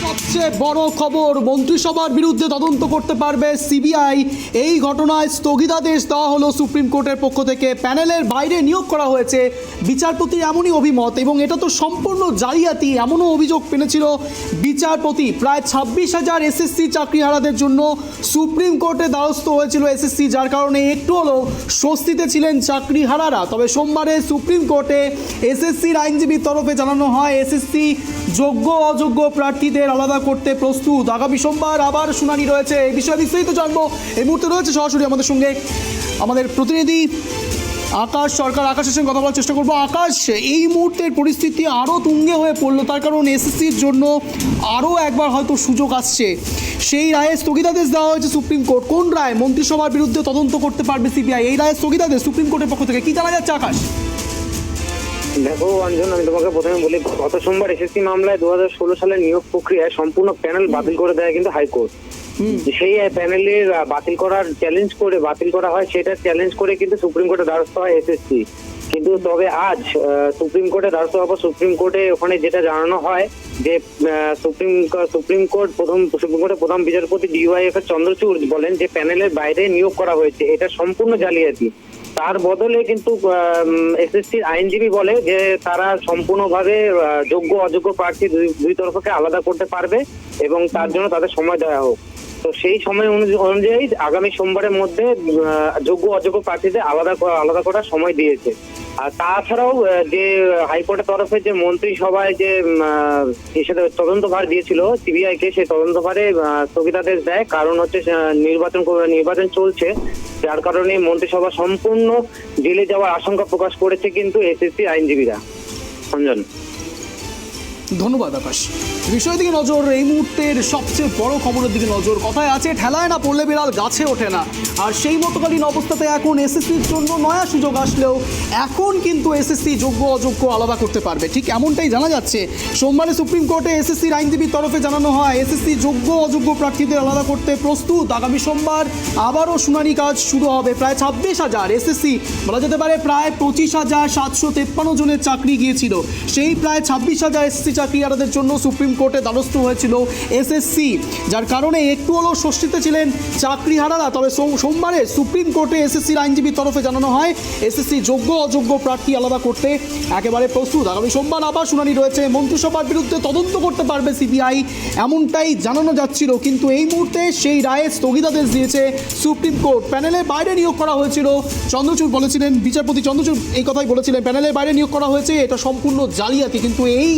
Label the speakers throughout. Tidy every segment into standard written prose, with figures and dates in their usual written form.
Speaker 1: সবচেয়ে বড় খবর, মন্ত্রিসভার বিরুদ্ধে তদন্ত করতে পারবে সিবিআই। এই ঘটনায় স্থগিতাদেশ দেওয়া হলো সুপ্রিম কোর্টের পক্ষ থেকে। প্যানেলের বাইরে নিয়োগ করা হয়েছে বিচারপতির এমনই অভিমত, এবং এটা তো সম্পূর্ণ জালিয়াতি এমনও অভিযোগ পেনেছিল বিচারপতি। প্রায় 26,000 এসএসসি চাকরিহারাদের জন্য সুপ্রিম কোর্টে দ্বারস্থ হয়েছিল এসএসসি, যার কারণে একটু হলেও স্বস্তিতে ছিলেন চাকরিহারারা। তবে সোমবারে সুপ্রিম কোর্টে এসএসসির আইনজীবীর তরফে জানানো হয় এসএসসি যোগ্য অযোগ্য প্রার্থীদের আলাদা করতে প্রস্তুত। আগামী সোমবার আবার শুনানি রয়েছে। এই বিষয়ে বিস্তারিত জানবো এই মুহূর্তে রয়েছে সরাসরি আমাদের সঙ্গে আমাদের প্রতিনিধি আকাশ সরকার। আকাশের সঙ্গে কথা বলার চেষ্টা করবো। আকাশ, এই মুহূর্তের পরিস্থিতি আরও তুঙ্গে হয়ে পড়লো, তার কারণ এসএসসির জন্য আরও একবার হয়তো সুযোগ আসছে। সেই রায়ে স্থগিতাদেশ দেওয়া হয়েছে সুপ্রিম কোর্ট। কোন রায়? মন্ত্রিসভার বিরুদ্ধে তদন্ত করতে পারবে সিবিআই, এই রায়ে স্থগিতাদেশ সুপ্রিম কোর্টের পক্ষ থেকে। কি জানা যাচ্ছে আকাশ?
Speaker 2: দেখো অঞ্জন, আমি তোমাকে প্রথমে বলি, গত সোমবার এসএসসি মামলায় 2016 সালের নিয়োগ প্রক্রিয়ায় সম্পূর্ণ প্যানেল বাতিল করে দেয় কিন্তু হাইকোর্ট। সেই প্যানেলের বাতিল করা হয়, সেটা চ্যালেঞ্জ করে কিন্তু সুপ্রিম কোর্টে দ্বারস্থ হয় এসএসসি। কিন্তু তবে আজ সুপ্রিম কোর্টে দ্বারস্থ হওয়ার পর সুপ্রিম কোর্টে ওখানে যেটা জানানো হয় যে সুপ্রিম কোর্টের প্রধান বিচারপতি DYF চন্দ্রচূড় বলেন যে প্যানেলের বাইরে নিয়োগ করা হয়েছে, এটা সম্পূর্ণ জালিয়াতি। তার বদলে কিন্তু এসএসসির আইনজীবী বলে যে তারা সম্পূর্ণভাবে যোগ্য অযোগ্য প্রার্থী দুই তরফকে আলাদা করতে পারবে এবং তার জন্য তাদের সময় দেওয়া হোক। তো সেই সময় অনুযায়ী আগামী সোমবারের মধ্যে যোগ্য অযোগ্য প্রার্থীদের আলাদা করার সময় দিয়েছে। আর তাছাড়াও যে হাইকোর্টের তরফে যে মন্ত্রিসভায় যে হিসেবে তদন্তভার দিয়েছিল সিবিআই কে, সেই তদন্তভারে স্থগিতাদেশ দেয়। কারণ হচ্ছে নির্বাচন চলছে, যার কারণে মন্ত্রিসভা সম্পূর্ণ জেলে যাওয়ার আশঙ্কা প্রকাশ করেছে কিন্তু এসএসসি আইনজীবীরা। অঞ্জন,
Speaker 1: ধন্যবাদ আকাশ। বিষয়ের দিকে নজর, এই মুহূর্তের সবচেয়ে বড় খবরের দিকে নজর। কথায় আছে ঠেলায় না পড়লে বিড়াল গাছে ওঠে না, আর সেই মতোকালীন অবস্থাতে এখন এসএসসির জন্য নয়া সুযোগ আসলেও এখন কিন্তু এসএসসি যোগ্য অযোগ্য আলাদা করতে পারবে, ঠিক এমনটাই জানা যাচ্ছে। সোমবারে সুপ্রিম কোর্টে এসএসসির আইনজীবীর তরফে জানানো হয় এসএসসি যোগ্য অযোগ্য প্রার্থীদের আলাদা করতে প্রস্তুত। আগামী সোমবার আবারও শুনানি কাজ শুরু হবে। প্রায় 26,000 এসএসসি, বলা যেতে পারে প্রায় 25,753 জনের চাকরি গিয়েছিল। সেই প্রায় 26,000 এসএসসি চাকরিহারাদের জন্য সুপ্রিম কোর্টে দ্বারস্থ হয়েছিল এসএসসি, যার কারণে একটু হলেও স্বস্তিতে ছিলেন চাকরিহারারা। তবে সোমবারে সুপ্রিম কোর্টে এসএসসির আইনজীবীর তরফে জানানো হয় এসএসসি যোগ্য অযোগ্য প্রার্থী আলাদা করতে একেবারে প্রস্তুত। আগামী সোমবার আবার শুনানি রয়েছে। মন্ত্রিসভার বিরুদ্ধে তদন্ত করতে পারবে সিবিআই, এমনটাই জানানো যাচ্ছিল। কিন্তু এই মুহূর্তে সেই রায়ে স্থগিতাদেশ দিয়েছে সুপ্রিম কোর্ট। প্যানেলের বাইরে নিয়োগ করা হয়েছিল, চন্দ্রচূড় বলেছিলেন, বিচারপতি চন্দ্রচূড় এই কথাই বলেছিলেন, প্যানেলের বাইরে নিয়োগ করা হয়েছে, এটা সম্পূর্ণ জালিয়াতি। কিন্তু এই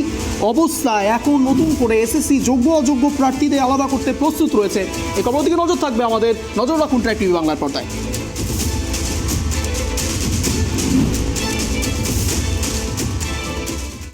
Speaker 1: অবস্থায় এখন নতুন করে এসএসসি যোগ্য অযোগ্য প্রার্থীদের আলাদা করতে প্রস্তুত রয়েছে। এই খবরের দিকে নজর থাকবে আমাদের। নজর রাখুন ট্রাইব টিভি বাংলার পর্দায়।